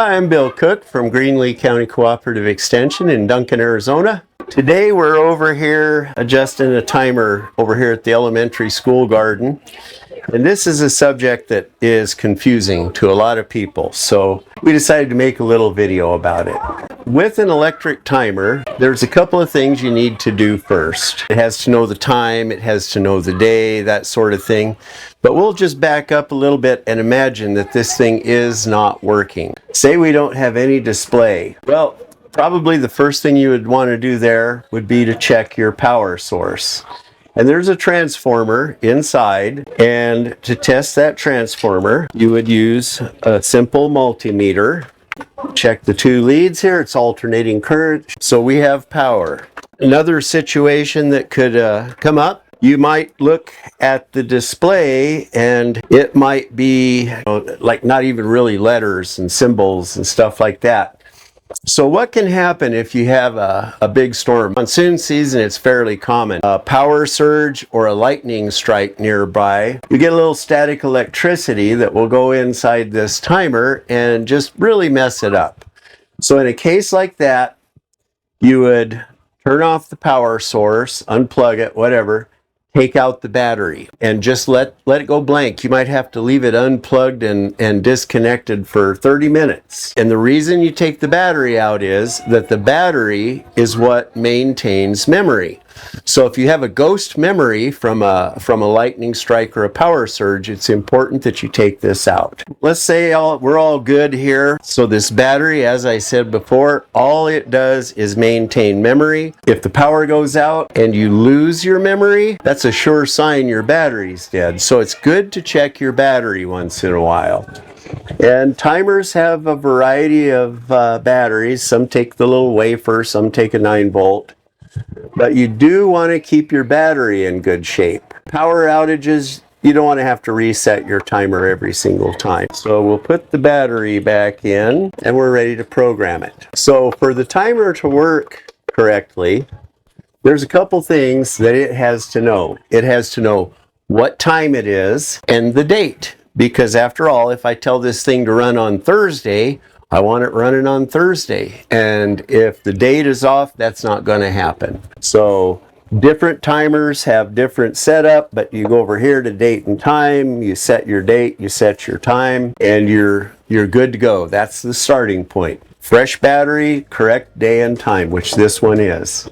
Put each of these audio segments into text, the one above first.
Hi, I'm Bill Cook from Greenlee County Cooperative Extension in Duncan, Arizona. Today we're over here adjusting a timer over here at the elementary school garden. And this is a subject that is confusing to a lot of people, so we decided to make a little video about it. With an electric timer, there's a couple of things you need to do first. It has to know the time, it has to know the day, that sort of thing. But we'll just back up a little bit and imagine that this thing is not working. Say we don't have any display. Well, probably the first thing you would want to do there would be to check your power source. And there's a transformer inside, and to test that transformer, you would use a simple multimeter. Check the two leads here, it's alternating current, so we have power. Another situation that could come up, you might look at the display and it might be like not even really letters and symbols and stuff like that. So what can happen if you have a big storm? Monsoon season, it's fairly common. A power surge or a lightning strike nearby, you get a little static electricity that will go inside this timer and just really mess it up. So in a case like that, you would turn off the power source, unplug it, whatever, take out the battery and just let it go blank. You might have to leave it unplugged and disconnected for 30 minutes. And the reason you take the battery out is that the battery is what maintains memory. So if you have a ghost memory from a lightning strike or a power surge, it's important that you take this out. Let's say we're all good here. So this battery, as I said before, all it does is maintain memory. If the power goes out and you lose your memory, that's a sure sign your battery's dead. So it's good to check your battery once in a while. And timers have a variety of batteries. Some take the little wafer, some take a 9-volt. But you do want to keep your battery in good shape. Power outages, you don't want to have to reset your timer every single time. So we'll put the battery back in and we're ready to program it. So for the timer to work correctly, there's a couple things that it has to know. It has to know what time it is and the date. Because after all, if I tell this thing to run on Thursday, I want it running on Thursday. And if the date is off, that's not going to happen. So different timers have different setup, but you go over here to date and time, you set your date, you set your time, and you're good to go. That's the starting point. Fresh battery, correct day and time, which this one is.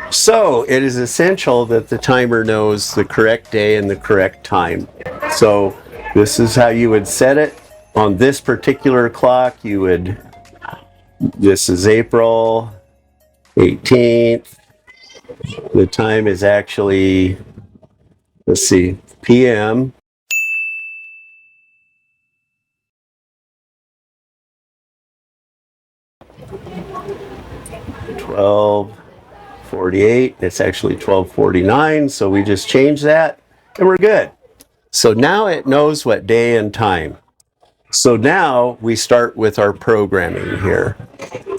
So it is essential that the timer knows the correct day and the correct time. So this is how you would set it. On this particular clock, this is April 18th. The time is actually, let's see, PM. $12:48. It's actually 12:49, so we just change that and we're good. So now it knows what day and time. So now we start with our programming here.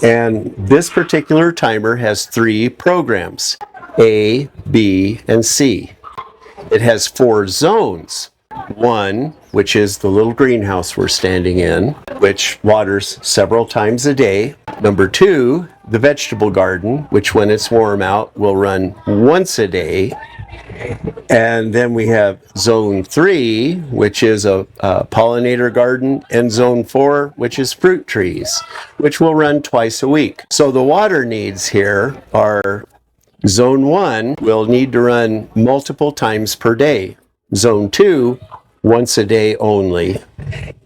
And this particular timer has 3 programs, A, B, and C. It has 4 zones. 1, which is the little greenhouse we're standing in, which waters several times a day. Number 2, the vegetable garden, which when it's warm out will run once a day. And then we have zone 3, which is a pollinator garden, and zone 4, which is fruit trees, which will run twice a week. So the water needs here are zone 1 will need to run multiple times per day. Zone 2, once a day only.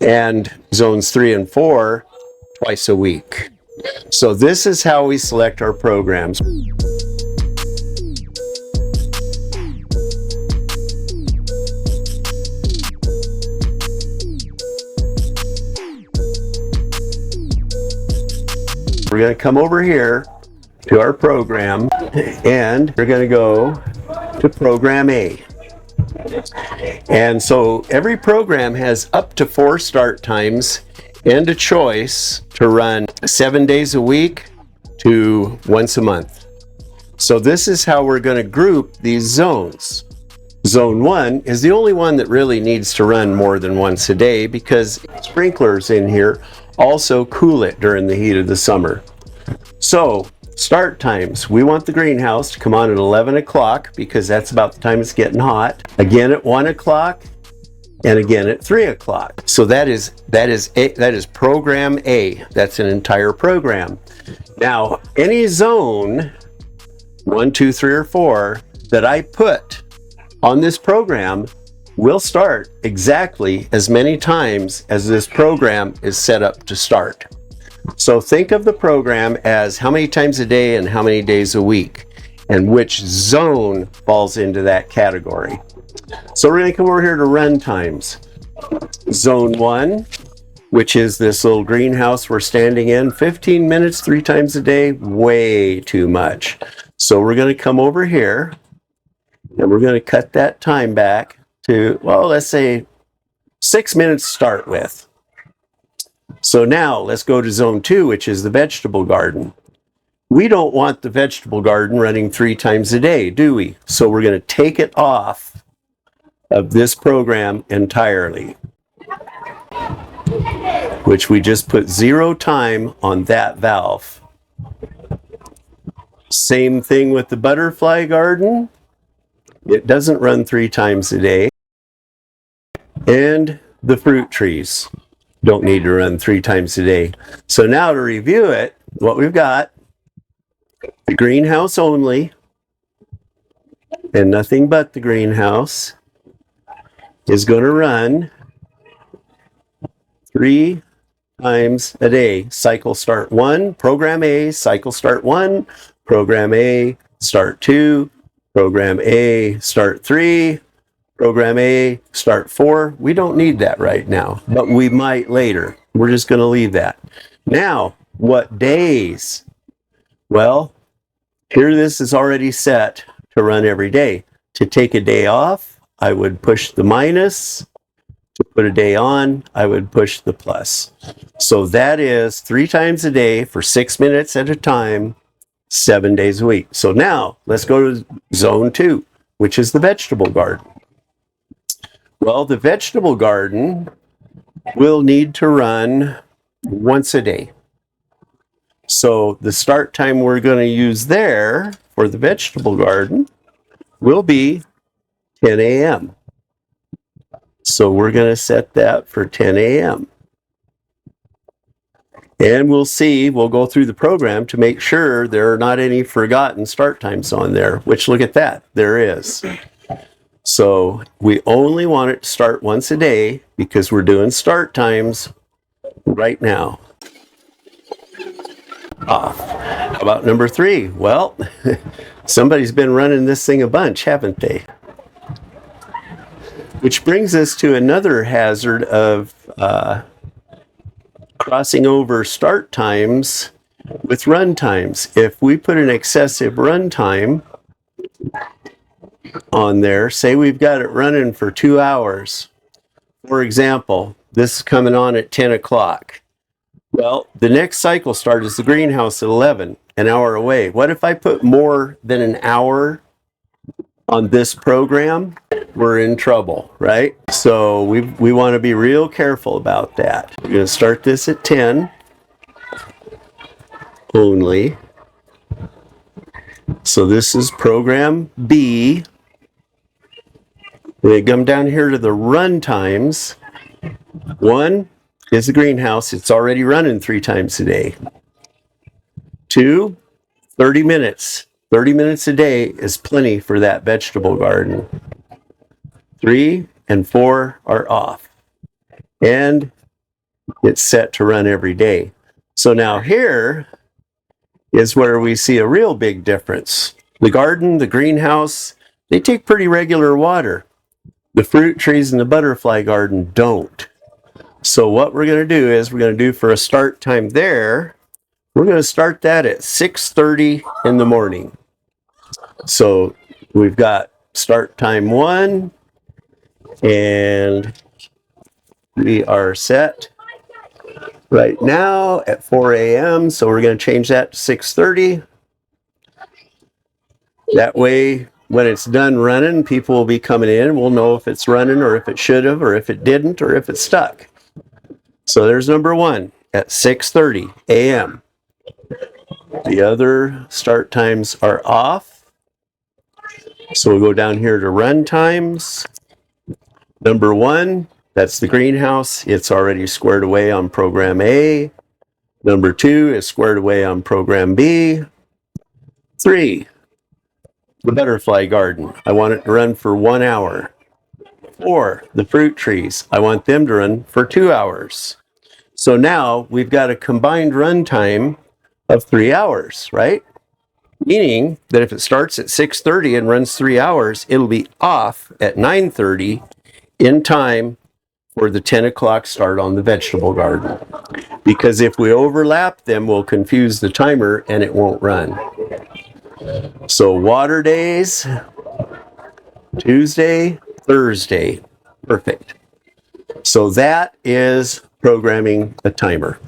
And zones 3 and 4, twice a week. So this is how we select our programs. We're going to come over here to our program and we're going to go to program A. And so every program has up to 4 start times and a choice to run 7 days a week to once a month. So this is how we're going to group these zones. Zone 1 is the only one that really needs to run more than once a day because sprinklers in here also cool it during the heat of the summer. So, start times. We want the greenhouse to come on at 11 o'clock because that's about the time it's getting hot. Again at 1 o'clock and again at 3 o'clock. So that is program A. That's an entire program. Now, any zone 1, 2, 3, or 4 that I put on this program will start exactly as many times as this program is set up to start. So think of the program as how many times a day and how many days a week, and which zone falls into that category. So we're going to come over here to run times. Zone 1, which is this little greenhouse we're standing in, 15 minutes 3 times a day, way too much. So we're going to come over here and we're going to cut that time back to, well, let's say 6 minutes to start with. So now let's go to zone 2, which is the vegetable garden. We don't want the vegetable garden running 3 times a day, do we? So we're going to take it off of this program entirely, which we just put 0 time on that valve. Same thing with the butterfly garden. It doesn't run 3 times a day. And the fruit trees don't need to run 3 times a day. So now to review it, what we've got, the greenhouse only, and nothing but the greenhouse, is going to run 3 times a day. Cycle start 1, program A, cycle start 1, program A, start 2, program A, start 3, program A, start 4. We don't need that right now, but we might later. We're just going to leave that. Now, what days? Well, here this is already set to run every day. To take a day off, I would push the minus. To put a day on, I would push the plus. So that is 3 times a day for 6 minutes at a time, 7 days a week. So now let's go to zone 2, which is the vegetable garden. Well, the vegetable garden will need to run once a day. So the start time we're going to use there for the vegetable garden will be 10 a.m. So we're going to set that for 10 a.m. And we'll see, we'll go through the program to make sure there are not any forgotten start times on there, which look at that, there is. So we only want it to start once a day because we're doing start times right now. Off. How about number 3? Well, somebody's been running this thing a bunch, haven't they? Which brings us to another hazard of crossing over start times with run times. If we put an excessive run time on there, say we've got it running for 2 hours. For example, this is coming on at 10 o'clock. Well, the next cycle start is the greenhouse at 11, an hour away. What if I put more than an hour on this program? We're in trouble, right? So we want to be real careful about that. We're going to start this at 10 only. So this is program B. We come down here to the run times. 1 is the greenhouse. It's already running 3 times a day. 2, 30 minutes. 30 minutes a day is plenty for that vegetable garden. 3 and 4 are off. And it's set to run every day. So now here is where we see a real big difference. The garden, the greenhouse, they take pretty regular water. The fruit trees and the butterfly garden don't. So what we're going to do is we're going to do for a start time there, we're going to start that at 6:30 in the morning. So we've got start time 1, and we are set right now at 4 a.m. So we're going to change that to 6:30. That way when it's done running, people will be coming in. We'll know if it's running or if it should have or if it didn't or if it's stuck. So there's number 1 at 6:30 a.m. The other start times are off. So we'll go down here to run times. Number 1, that's the greenhouse. It's already squared away on program A. Number 2 is squared away on program B. 3, the butterfly garden. I want it to run for 1 hour. 4, the fruit trees. I want them to run for 2 hours. So now we've got a combined run time of 3 hours, right? Meaning that if it starts at 6:30 and runs 3 hours, it'll be off at 9:30 in time for the 10 o'clock start on the vegetable garden. Because if we overlap them, we'll confuse the timer and it won't run. So water days, Tuesday, Thursday. Perfect. So that is programming a timer.